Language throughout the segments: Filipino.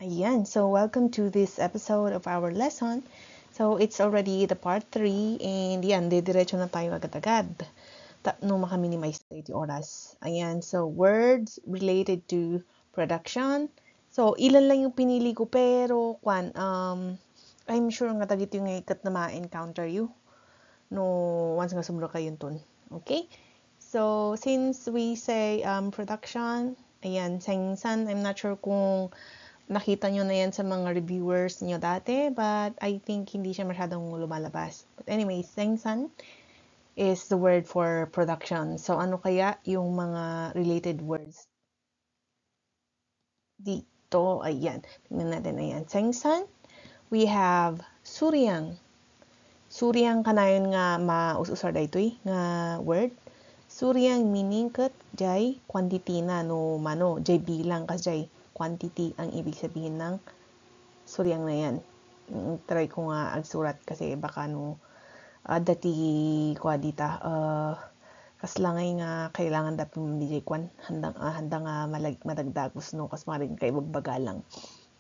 Ayan, so welcome to this episode of our lesson. So it's already the part 3 and yan, didiretso na tayo agad-agad. No maka-minimize tayo yung oras. Ayan, so words related to production. So ilan lang yung pinili ko pero I'm sure nga tagit yung ikat na ma-encounter you no once nga sumuro kayo ton. Okay? So since we say production, ayan, 생산, I'm not sure kung nakita nyo na yan sa mga reviewers nyo dati, but I think hindi siya masyadong lumalabas. But anyway, 생산 is the word for production. So ano kaya yung mga related words dito? Ayan, tingnan natin. Ayan, 생산, we have 수량. 수량 kanayon nga maususar daytoy nga word. 수량 meaning kat jay quantity na no mano, jay bilang kas jay quantity ang ibig sabihin ng suryang na yan. Try ko nga agsurat kasi baka no dati dita kaslangay nga kailangan dapat DJ kwan handang madagdagos no kas maring kay bagbagalang.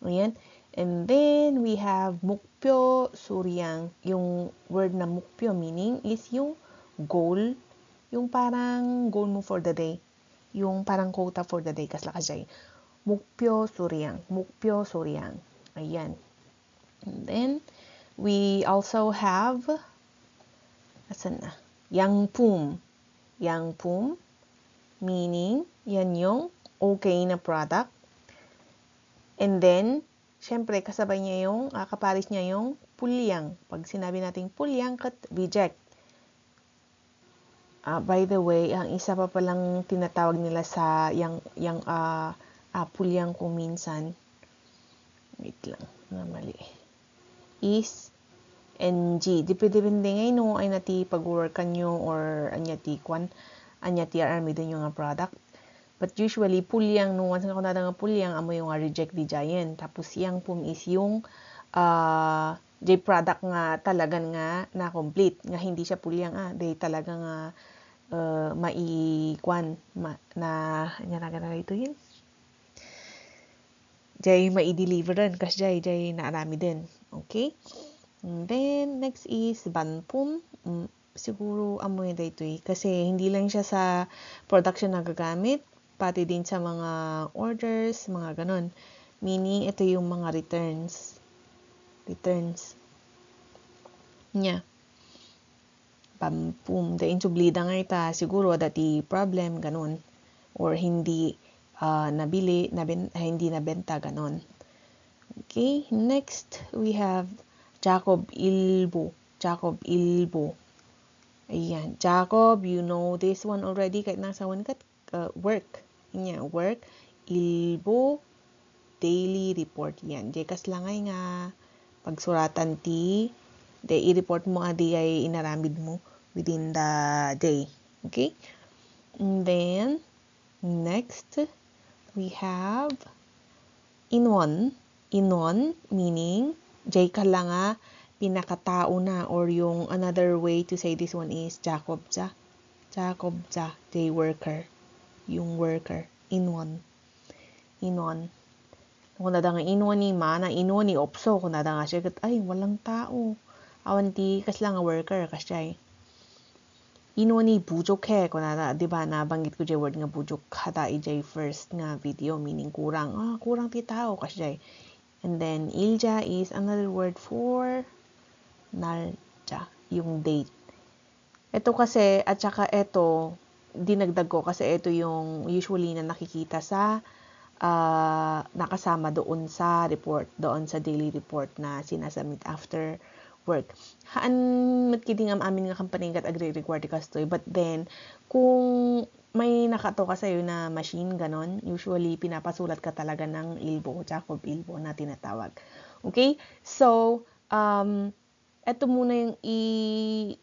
Ayan. And then we have mukpyo suryang. Yung word na mukpyo meaning is yung goal, yung parang goal mo for the day, yung parang quota for the day kasla kasay. Mukpyo suryang, mukpyo suryang. Ayan. And then, we also have, asan na? Yangpum. Yangpum, meaning, yan yung okay na product. And then, syempre, kasabay niya yung, kaparis niya yung pulyang. Pag sinabi nating pulyang, kat reject. By the way, ang isa pa palang tinatawag nila sa pulyang kung minsan, wait lang, mali. Is NG. Depende ngayon no ay nati pag-workan nyo or anya ti army din yung product. But usually, pulyang, no, once nga kunada nga pulyang, amo yung reject di giant. Tapos, yang pum is yung product nga talagan nga na-complete. Nga hindi siya pulyang, di talaga nga na ito yun. Jay mai-deliveran kasi jay naarami din. Okay? And then, next is banpum. Siguro amoy na ito kasi hindi lang siya sa production nagagamit, pati din sa mga orders, mga ganon. Meaning, ito yung mga returns. Returns. Nya. Banpum. Dain sublida nga ita, siguro dati problem, ganon. Or hindi nabili, hindi nabenta, ganon. Okay, next we have Jacob Ilbo. Jacob Ilbo. Ayan. Jacob, you know this one already. Kahit nasa one kat, work. Yan, work. Ilbo, daily report. Yan. Jekas langay nga pagsuratan ti, i-report mo di ay inaramid mo within the day. Okay? And then, next, we have Inon. Inon, meaning, jay ka lang pinakatao na, or yung another way to say this one is Jacob ja. Jacob ja, jay worker. Yung worker. Inon. Inon. Kung nada nga inon ni mana, inon ni opso, kung nada nga siya, ay, walang tao. Awanti, kas lang nga worker, kas jay. Inon ni bujokhe, kung nada, di ba, nabanggit ko jay word nga bujok, hata ijay first nga video, meaning kurang. Kurang ti tao, kas jay. And then, ilja is another word for nalja, yung date. Ito kasi, at saka ito, dinagdag ko kasi ito yung usually na nakikita sa nakasama doon sa report, doon sa daily report na sinasubmit after work. Haan matkiting am amin nga company kat agri-require kastoy. But then, kung may nakato ka sa'yo na machine, ganon, usually pinapasulat ka talaga ng Ilbo, Jacob Ilbo na tinatawag. Okay? So, eto muna yung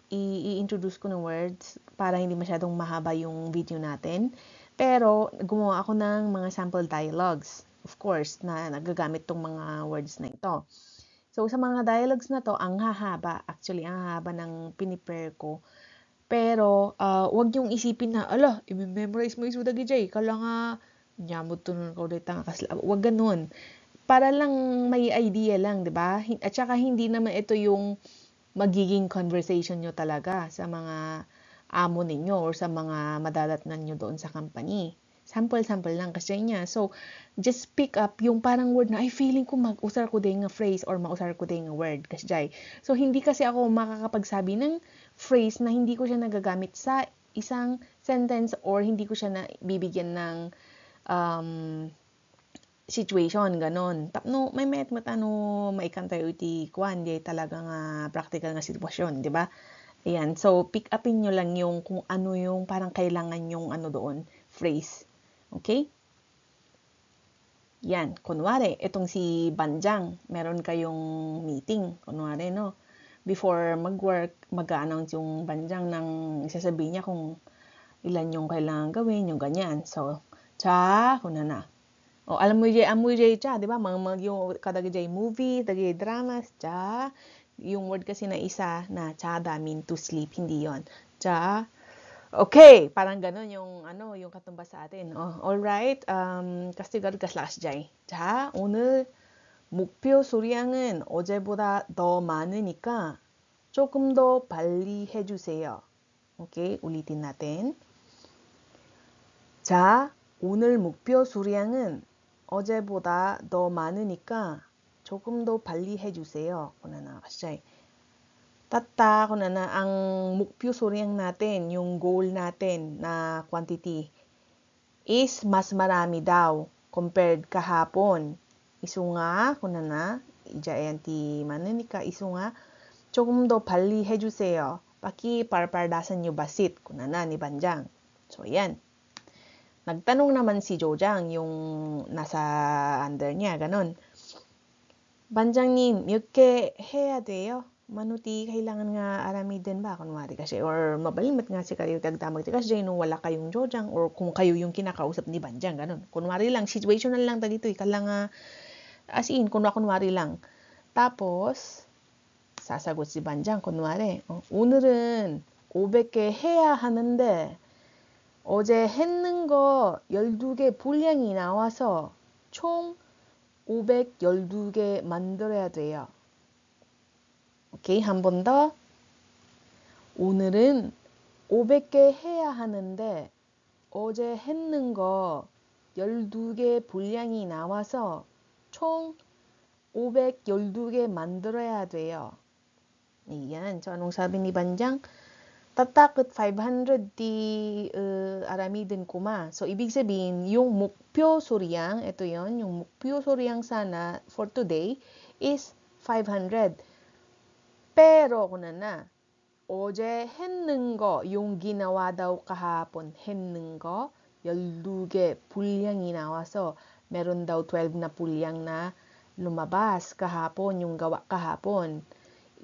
i-introduce ko ng words para hindi masyadong mahaba yung video natin. Pero, gumawa ako ng mga sample dialogues, of course, na nagagamit tong mga words na ito. So, sa mga dialogues na to, ang hahaba, actually, ang hahaba ng piniprepare ko. Pero, wag yung isipin na, i-memorize mo isudagi jay, kala nga, nyamot to nun ka ulit nga, wag ganun. para lang may idea lang, 'di ba? At saka hindi naman ito yung magiging conversation nyo talaga sa mga amo ninyo or sa mga madadatnan nyo doon sa company. Sample-sample lang kasi niya. So, just pick up yung parang word na, ay, feeling ko mag-usar ko din nga phrase or mag-usar ko din nga word. Kasi jay. So, hindi kasi ako makakapagsabi ng phrase na hindi ko siya nagagamit sa isang sentence or hindi ko siya na bibigyan ng situation, ganon. Tapno, may met matano maikan tayo iti kwan, di talaga nga practical nga sitwasyon, di ba? Ayan, so pick upin nyo lang yung kung ano yung parang kailangan yung ano doon, phrase. Okay? Yan, kunwari, itong si Banjang, meron kayong meeting, kunwari, no? Before mag-work, mag-announce yung Banjang ng sasabihin niya kung ilan yung kailangan gawin, yung ganyan. So, kuna na. Oh, alam mo siya, di ba? Yung kadagay movie, dagay dramas, yung word kasi na isa na tsada mean to sleep, hindi yon. Okay, parang ganun yung yung katumbas sa atin. Oh, alright. kastigad kaslas jay. 오늘 목표 수량은 어제보다 더 많으니까 조금 더 빨리 해주세요. Okay, ulitin natin. 오늘 목표 수량은 어제보다 더 많으니까 조금 더 빨리 해주세요. Kunana kasi kunana ang mukpyo suryang natin, yung goal natin na quantity is mas marami daw compared kahapon. Isu nga kunana ijayanti manunika isu nga 조금 더 빨리 해주세요. Paki parpardasan nyo basit kunana ni Banjang. So yan. Nagtanong naman si Jojang, yung nasa under niya, ganun. Banjang님, 몇 개 해야 돼요? Manuti, kailangan nga aramidin ba? Kunwari kasi, or mabalimot nga si kayo tagdamag kasi nung wala kayong Jojang, or kung kayo yung kinakausap ni Banjang, ganun. Kunwari lang, situational lang dito, ikalang as in, kunwari lang. Tapos, sasagot si Banjang, kunwari, 오늘은 500개 해야 하는데, 어제 했는 거 12개 분량이 나와서 총 512개 만들어야 돼요. 오케이, 한 번 더. 오늘은 500개 해야 하는데 어제 했는 거 12개 분량이 나와서 총 512개 만들어야 돼요. Iyan. So, anong sabi ni Banjang? Tatakot 500 di aramidin kuma. So, ibig sabihin, yung mukpyo suryang, ito yon, yung mukpyo suryang sana for today is 500. Pero, kunana, 어제 했는 거, yung ginawa daw kahapon, 했는 거, 12개 분량이 나와서, meron daw 12 na pulyang na lumabas kahapon, yung gawa kahapon.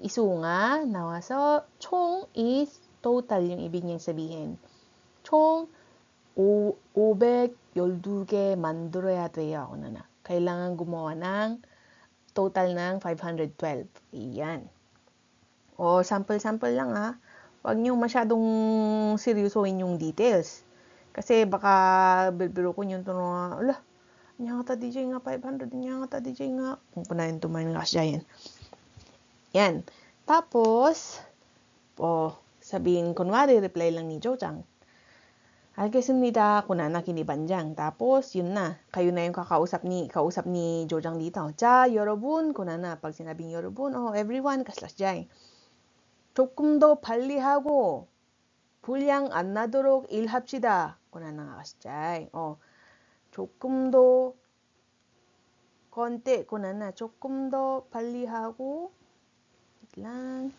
Isu nga, nawaso, 총 is total yung ibig niyang sabihin. 총 512개 만들어야 돼요. Kunana. Kailangan gumawa ng total ng 512. Iyan. O, sample-sample lang ha. Huwag niyong masyadong seryosohin yung details. Kasi baka bilbiro ko yung tunong, ala, niya nga ta DJ nga 500, niya nga ta DJ nga. Kung punayin tumayin nga siya yan. Yan. Tapos, sabihin, kunwari, reply lang ni Jojang. 알겠습니다. kunana kini Banjang. Tapos, yun na. Kayo na yung kausap ni Jojang dito. 여러분, kunana. Pag sinabing 여러분, everyone, kaslas jay. 조금 더 빨리 하고, 분량 안 나도록 일합시다. kunana kasjay. 조금 더, konti, kunana. 조금 더 빨리 하고, lang.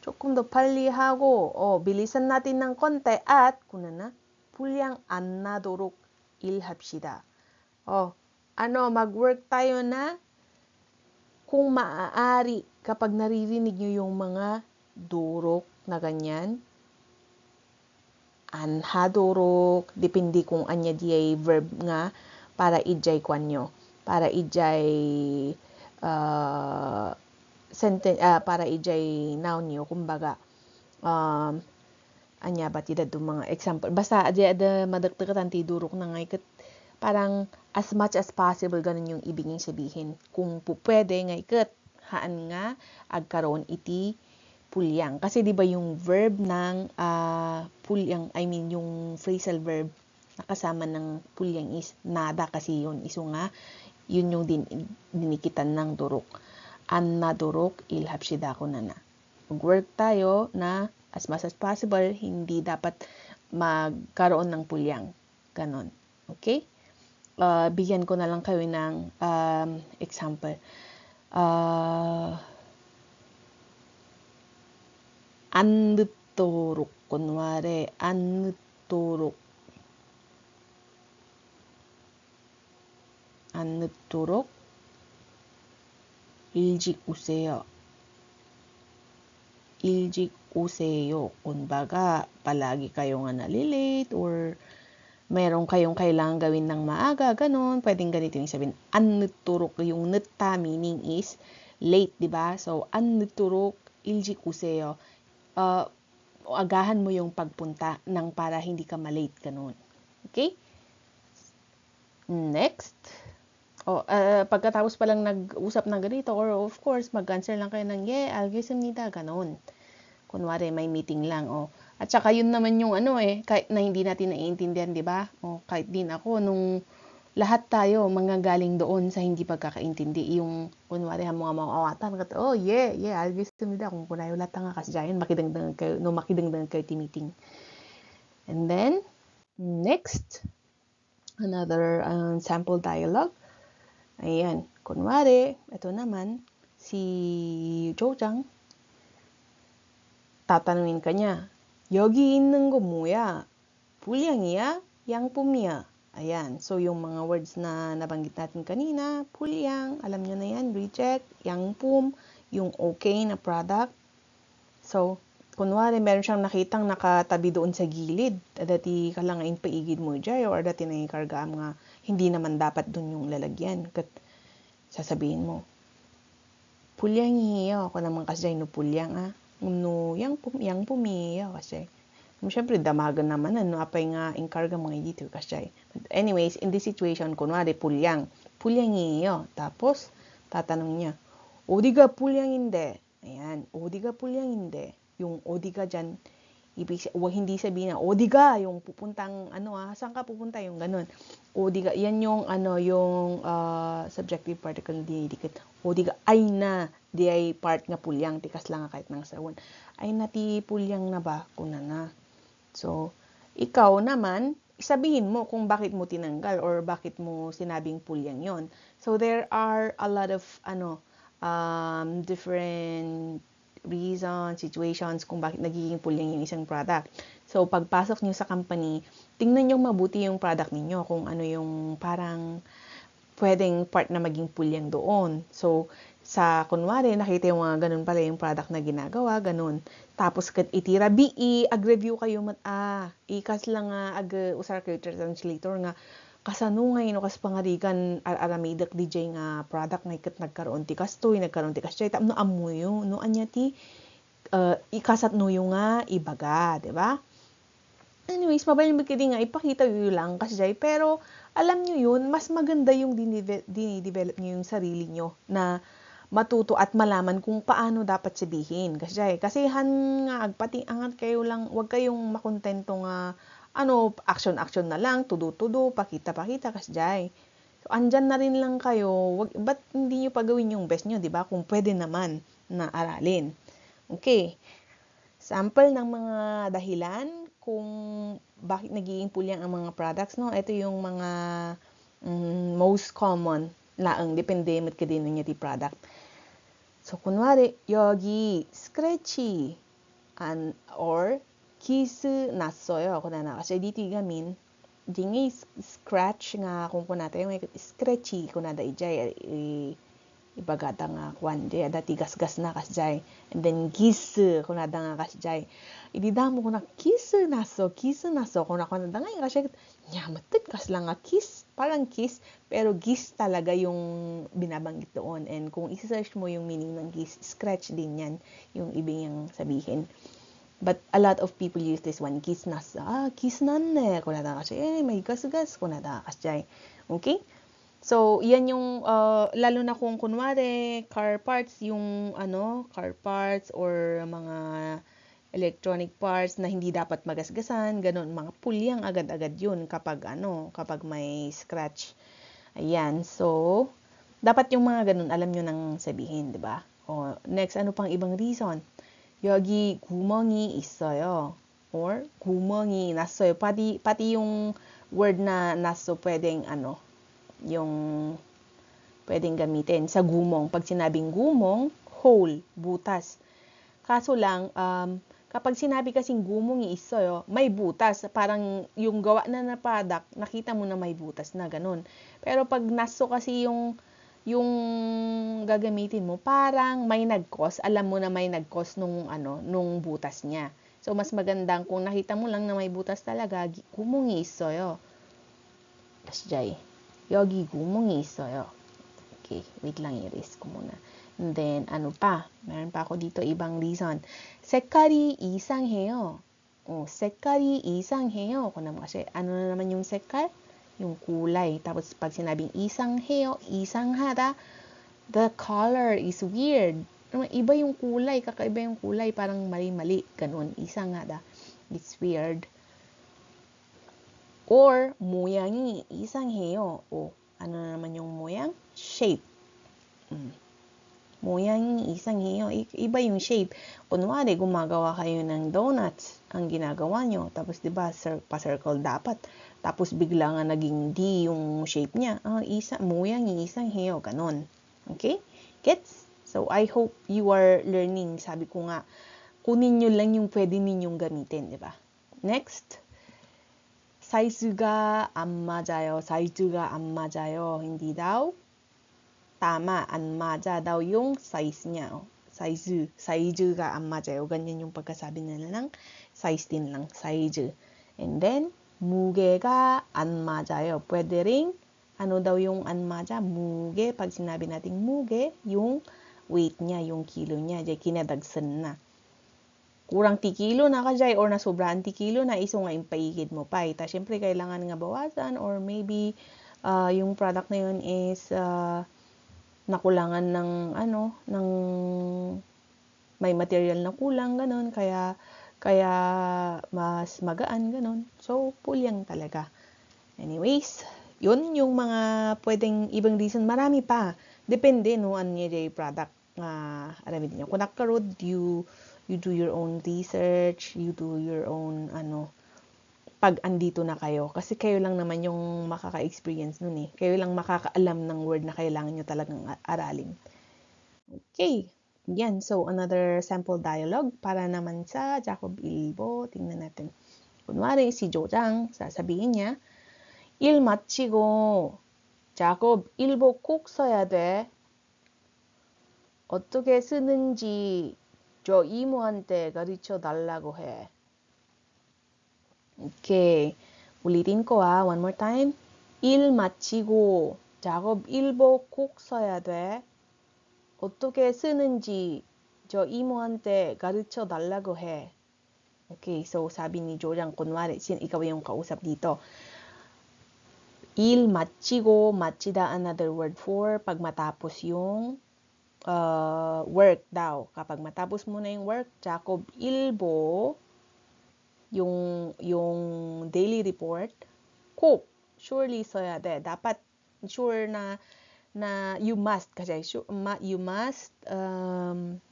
조금 더 빨리 하고, bilisan natin ng konti at, kunana, 분량 안 나도록 일합시다. mag-work tayo na kung maaari kapag naririnig nyo yung mga durok na ganyan. An hado록, depende kung anya di ay verb nga para ijay kwan nyo. Para ijay sentence para ijay noun nyo, kumbaga anya ba tida do mga example basta ada madagdagan ti durok na ngay ket parang as much as possible ganun yung ibig sabihin. Kung pwede nga ikat, haan nga agkaroon iti pulyang. Kasi 'di ba yung verb ng pulyang, I mean yung phrasal verb na kasama ng pulyang is nada kasi yun. Iso nga yun yung dinikitan ng durok. An nadurok ilhapsida ko na. Mag-work tayo na as much as possible hindi dapat magkaroon ng pulyang. Ganon. Okay? Bigyan ko na lang kayo ng example. An 늦도록, kunwari, an 늦도록. 안 늦도록 일찍 오세요. 일찍 오세요. Kumbaga, palagi kayo nga nalilate or meron kayong kailangan gawin ng maaga, ganun. Pwedeng ganito yung sabihin. 안 늦도록, yung 늦다 meaning is late, di ba? So, 안 늦도록 일찍 오세요. Agahan mo yung pagpunta nang para hindi ka malate, ganun. Okay? Next. Pagkatapos pa lang nag-usap ng ganito, or of course, mag-answer lang kayo ng, yeah, 알겠습니다, ganun. Kunwari, may meeting lang, At saka yun naman yung kahit na hindi natin naiintindihan, di ba? Kahit din ako, nung lahat tayo, manggagaling doon sa hindi pagkakaintindi. Yung, kunwari, mga mawawatan, yeah, 알겠습니다, kung kunayo lahat nga kasjayan, makidangdang kayo ti meeting. And then, next, another sample dialogue. Ayan, kunwari, ito naman, si Jojang, tatanungin ka niya, 여기 있는 거 뭐야? 불량이야? 양품이야? Ayan, so yung mga words na nabanggit natin kanina, pulyang, alam nyo na yan, reject, yangpum, yung okay na product. So, kunwari, meron siyang nakitang nakatabi doon sa gilid, dati ka lang ngayon paigid mo dyan, or dati na ikarga mga hindi naman dapat doon yung lalagyan. Sasabihin mo, pulyang이에요. Ako naman kasi no pulyang no 양품이에요 kasi. Siyempre, damagan naman apay nga inkarga mga dito kasi. But anyways, in this situation, kunwari pulyang이에요. Tapos, tatanong niya, 어디가 pulyang인데? Ayan, 어디가 pulyang인데? Yung 어디가 dyan, hindi sabihin na 어디가 yung pupuntang saan ka pupunta yung ganun. 어디가 yan yung yung subjective particle na dinidikit. 어디가 ay na di ay part nga pulyang tikas lang kahit nang sawan. Ay na ti pulyang na ba kuna na. So ikaw naman sabihin mo kung bakit mo tinanggal or bakit mo sinabing pulyang yon. So there are a lot of different reasons, situations kung bakit nagiging pulyang yung isang product. So, pagpasok nyo sa company, tingnan nyo mabuti yung product ninyo kung ano yung parang pwedeng part na maging pulyang doon. So, sa kunwari, nakita yung mga ganun pala yung product na ginagawa, ganun. Tapos, kat itira, ag-review kayo, ikas lang usar kayo translator nga, kasanungay no kas pangarigan aramidak DJ nga product nga ikat nagkaroon ti kastoy nagkaroon ti kastoy tapno amuyo no anya ti ikasat no yung nga ibaga, di ba? Anyways, mabaling magkidi nga ipakita yun lang kasi pero alam nyo yun, mas maganda yung dinidevelop nyo yung sarili nyo na matuto at malaman kung paano dapat sabihin kasi nga agpati angat kayo lang, wag kayong makontento nga action na lang, tudo, pakita kasjay. So, andyan na rin lang kayo, ba't hindi nyo pagawin yung best nyo, di ba? Kung pwede naman na aralin. Okay. Sample ng mga dahilan kung bakit nagiging pulyang ang mga products, no? Ito yung mga most common laang, depende mat ka din niya di product. So, kunwari, 여기 scratchy, or kiss 났어요. kunana kasi dito gamin dingi scratch nga kung kunata yung scratchy kunada ijay ibagata nga kwande dati gasgas na kasjay and then kiss kunada nga kasjay ididamo ko na kiss naso kunada nga kasi nyamatit kas lang nga kiss parang kiss pero gis talaga yung binabanggit doon and kung i-search mo yung meaning ng gis scratch din yan yung ibig niyang sabihin. But a lot of people use this one, kiss nas어. kiss 났네. kunada kasi may gasgas kunada kasi Okay? So, yan yung, lalo na kung kunwari, car parts, yung car parts or mga electronic parts na hindi dapat magasgasan, ganun, mga pulyang agad-agad yun kapag may scratch. Ayan, so, dapat yung mga ganun, alam nyo nang sabihin, di ba? O, next, ano pang ibang reason? 여기 구멍이 있어요. Or, 구멍이 났어요. Pati yung word na naso pwedeng yung pwedeng gamitin sa gumong. Pag sinabing gumong, hole, butas. Kaso lang, kapag sinabi kasing gumong 있어요, may butas. Parang yung gawa na product, nakita mo na may butas na, ganun. Pero pag naso kasi yung gagamitin mo, parang may nag-cause, alam mo na may nag-cause nung butas niya. So, mas magandang kung nakita mo lang na may butas talaga, 구멍이 있어요. 다시 jay. 여기 구멍이 있어요. Okay, wait lang, i-erase ko muna. And then, ano pa? Meron pa ako dito ibang reason. 색깔이 이상해요. 색깔이 이상해요. Kung naman kasi, ano na naman yung 색깔? Yung kulay. Tapos, pag sinabing 이상해요, 이상하다, the color is weird. Iba yung kulay, kakaiba yung kulay, parang mali-mali. Ganun, 이상하다. It's weird. Or, 모양이 이상해요. Ano na naman yung moyang? Shape. 모양이 이상해요. Iba yung shape. Kunwari, gumagawa kayo ng donuts. Ang ginagawa nyo. Tapos, diba, pa-circle dapat. Tapos, bigla nga naging D yung shape niya. 모양이 이상해요. Ganon. Okay? Gets? So, I hope you are learning. Sabi ko nga, kunin nyo lang yung pwede ninyong gamitin. Diba? Next. 사이즈가 안 맞아요. 사이즈가 안 맞아요. Hindi daw tama, 안 맞아 daw yung size niya. 사이즈가 안 맞아요. Ganyan yung pagkasabi nila ng size din lang, size. And then, 무게가 안 맞아요. Pwede ring, ano daw yung 안 맞아? 무게, pag sinabi nating 무게, yung weight niya, yung kilo niya, diyan kinadagsan na. Kurang tikilo na ka jay or nasobrahan tikilo na iso nga impaigid mo pa. Ta syempre kailangan nga bawasan or maybe yung product na yun is nakulangan ng may material na kulang ganon kaya mas magaan ganon. So pulyang talaga. Anyways, yun yung mga pwedeng ibang reason. Marami pa. Depende no ano niya product alamin niyo. Kung nagkarod you do your own research, you do your own pag andito na kayo. Kasi kayo lang naman yung makaka-experience nun eh. Kayo lang makakaalam ng word na kailangan nyo talagang aralin. Okay. Yan. So, another sample dialogue para naman sa Jacob Ilbo. Tingnan natin. Kunwari, si 조장, sasabihin niya, 일 마치고, Jacob, 일보 꼭 써야 돼. 어떻게 쓰는지 저 이모한테 가르쳐 달라고 해. Okay. 우리린 ko one more time. 일 마치고 작업 일보 꼭 써야 돼. 어떻게 쓰는지 저 이모한테 가르쳐 달라고 해. Okay, so sabi ni 조장 kunwari, ikaw yung kausap dito. 일 마치고, 마치다 another word for pag matapos yung work daw. Kapag matapos mo na yung work, Jacob Ilbo, yung daily report, 꼭 surely 써야 돼. Dapat sure na you must kasi you must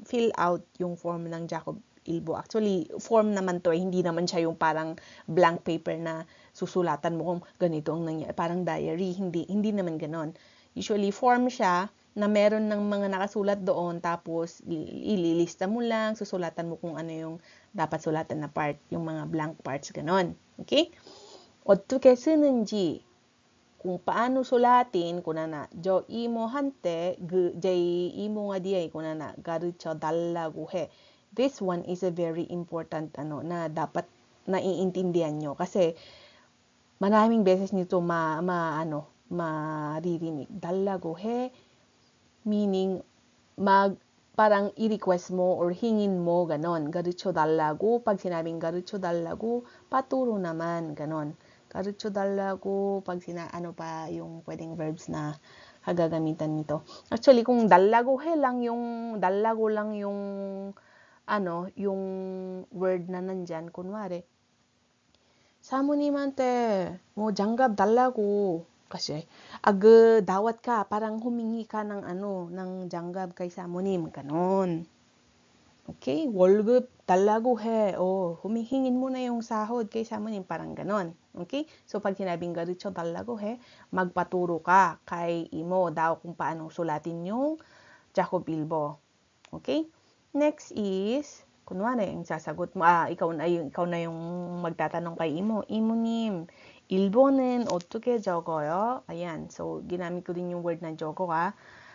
fill out yung form ng Jacob Ilbo. Actually, form naman to, hindi naman siya yung parang blank paper na susulatan mo kung ganito ang nangyari. Parang diary, hindi naman ganon. Usually, form siya na meron ng mga nakasulat doon, tapos ililista mo lang, susulatan mo kung ano yung dapat sulatan na part, yung mga blank parts, ganon. Okay? 어떻게 쓰는지, kung paano sulatin, kunana, 저 이모한테, jay imo nga diay, kunana, 가르쳐 달라고 해. This one is a very important, na dapat naiintindihan nyo. Kasi, maraming beses nito maririnig. 달라고 해, meaning, parang i-request mo or hingin mo, ganon. 가르쳐 달라고, pag sinabing 가르쳐 달라고, paturo naman, ganon. 가르쳐 달라고 pag ano pa yung pwedeng verbs na kagagamitan nito. Actually, kung 달라고 lang yung yung word na nandyan, kunwari, 사모님한테 뭐 장갑 달라고 kasi dawat ka, parang humingi ka ng ng 장갑 kay 사모님, ganon. Okay, 월급 달라고 해. humihingin mo na yung sahod kay 사모님, parang ganon. Okay? So pag sinabing garucho 달라고 해, magpaturo ka kay imo daw kung paano sulatin yung Jacob Ilbo. Okay? Next is, kunwari, yung sasagot mo, ikaw na yung magtatanong kay imo. 이모님, 일본은 어떻게 적어요? Ayan. So, ginamit ko din yung word na jogo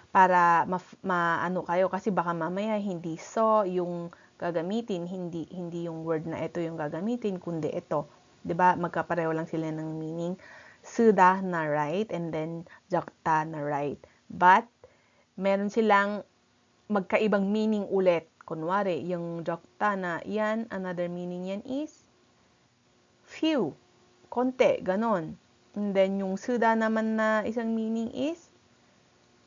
para maano kayo kasi baka mamaya hindi yung gagamitin, hindi yung word na ito yung gagamitin, kundi ito. 'Di ba? Magkapareho lang sila ng meaning. 쓰다 na right and then 적다 na right. But meron silang magkaibang meaning ulit. Kunwari, yung 적다 na yan, another meaning yan is few, konti, ganon. And then yung 쓰다 naman na isang meaning is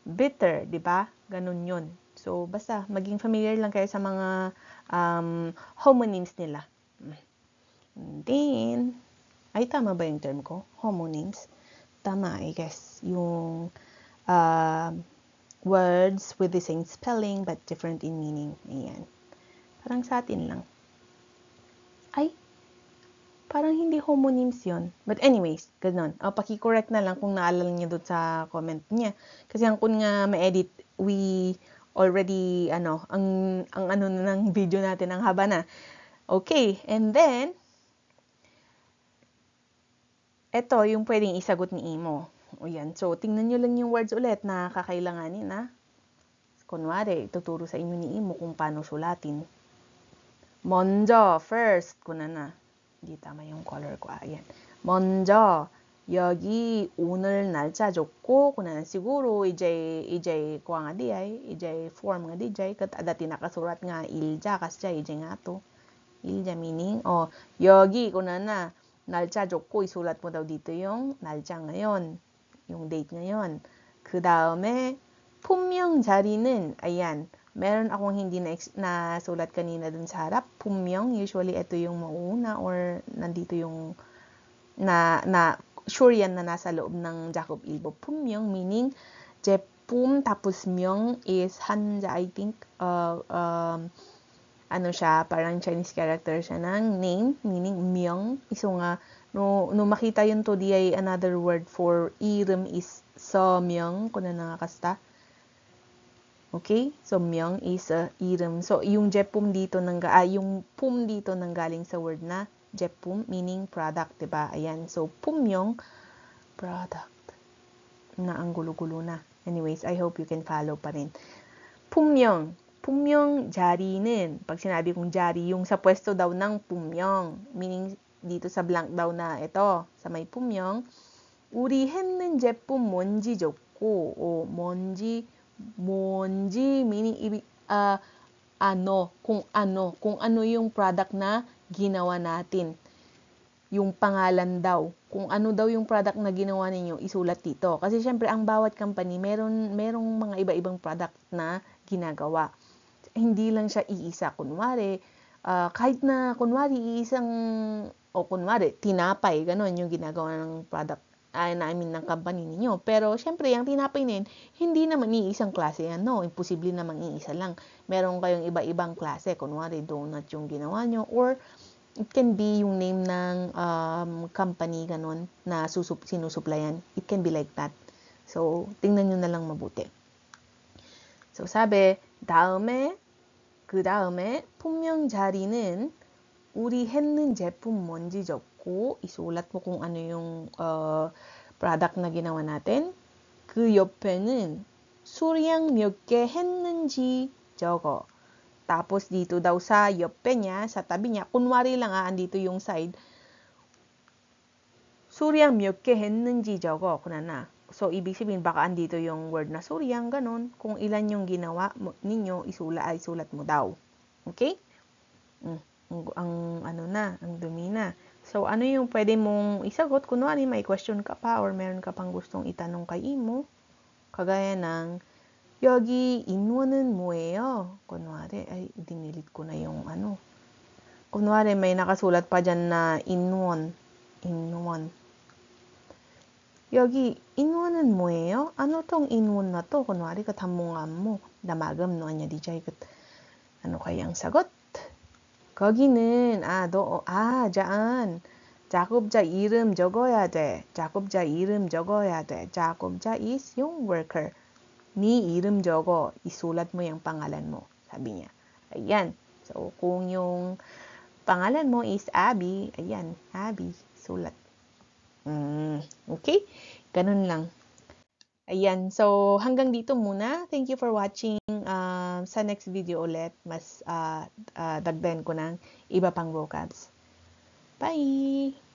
bitter, di ba? Ganon yun. So, basta, maging familiar lang kayo sa mga homonyms nila. And then, ay, tama ba yung term ko? Homonyms? Tama, I guess. Yung words with the same spelling but different in meaning. Ayan. Parang sa atin lang. Ay, parang hindi homonyms yun. But anyways, ganun. Paki-correct na lang kung naalala niyo doon sa comment niya. Kasi ang kun nga ma-edit, we already, ang ng video natin, ang haba na. Okay, and then, ito yung pwedeng isagot ni Imo. O yan. So, tingnan nyo lang yung words ulit na kakailanganin, Kunwari, ituturo sa inyo ni Imo kung paano sulatin. 먼저, first, kuna na. Hindi tama yung color ko. Ayan. 먼저, 여기 오늘 날짜 좋고, kuna na siguro, ijay kuha nga di ay, ijay form nga di jay, kat dati nakasurat nga ilja, kasi ijay nga to. ilja meaning, 여기, kuna na, 날짜 좋고, isulat mo daw dito yung 날짜 ngayon. Yung date ngayon. 그 다음에 분명 자리는, ayan, meron akong hindi na sulat kanina dun sa harap. 분명, usually ito yung mauna or nandito yung sure yan na nasa loob ng Jacob Ilbo. 분명 meaning 제품 tapos 명 is hanja, I think. Siya, parang Chinese character siya ng name, meaning 명. So nga, no makita yun to di ay another word for i름 is 서명, kuna nakakasta. Okay? So, 명 is i름. So, yung 제품 dito yung pum dito nanggaling sa word na 제품, meaning product, diba? Ayan. So, 분명, product. Na ang gulo-gulo na. Anyways, I hope you can follow pa rin. 분명 자리는, pag sinabi kong 자리, yung sa pwesto daw ng 분명, meaning dito sa blank daw na ito, sa may 분명, 우리 했는 제품 뭔지 좋고, 뭔지 meaning kung ano yung product na ginawa natin. Yung pangalan daw. Kung ano daw yung product na ginawa ninyo, isulat dito. Kasi syempre, ang bawat company, merong mga iba-ibang product na ginagawa. Hindi lang siya iisa. Kunwari, kahit na, kunwari, tinapay, ganon yung ginagawa ng product, ng company ninyo. Pero, syempre, yung tinapay na yun, hindi naman iisang klase yan, Imposible namang iisa lang. Meron kayong iba-ibang klase. Kunwari, donut yung ginawa nyo, or it can be yung name ng company, ganon, na sinusuplayan. It can be like that. So, tingnan nyo na lang mabuti. So, sabi, 그 다음에 분명 자리는 우리 했는 제품 뭔지 적고 isulat mo kung ano yung product na ginawa natin. 그 옆에는 수량 몇 개 했는지 적어. Tapos dito daw sa 옆에 niya, sa tabi niya, kunwari lang andito yung side, 수량 몇 개 했는지 적어. Kuna na. So, ibig sabihin, baka andito yung word na suryang, ganun. Kung ilan yung ginawa ninyo, isulat mo daw. Okay? Ang dumi na. So, ano yung pwede mong isagot? Kunwari, may question ka pa or meron ka pang gustong itanong kay imo. Kagaya ng, 여기 인원은 뭐예요? Kunwari, ay, dinilit ko na yung ano. Kunwari, may nakasulat pa dyan na 인원. 여기 인원은 뭐예요? Ano tong inwon na to? Kunwari, katammungan mo. Damagam, no? Anya, di jay, ano kayang sagot? 거기는, dyan. 작업자 이름 적어야 돼. 작업자 이름 적어야 돼. 작업자 is yung worker. Ni i름 적어. Isulat mo yung pangalan mo. Sabi niya. Ayan. So, kung yung pangalan mo is Abby, ayan, Abby, sulat. Okay? Ganun lang. Ayan. So, hanggang dito muna. Thank you for watching. Sa next video ulit, mas dagdagan ko ng iba pang vocabs. Bye!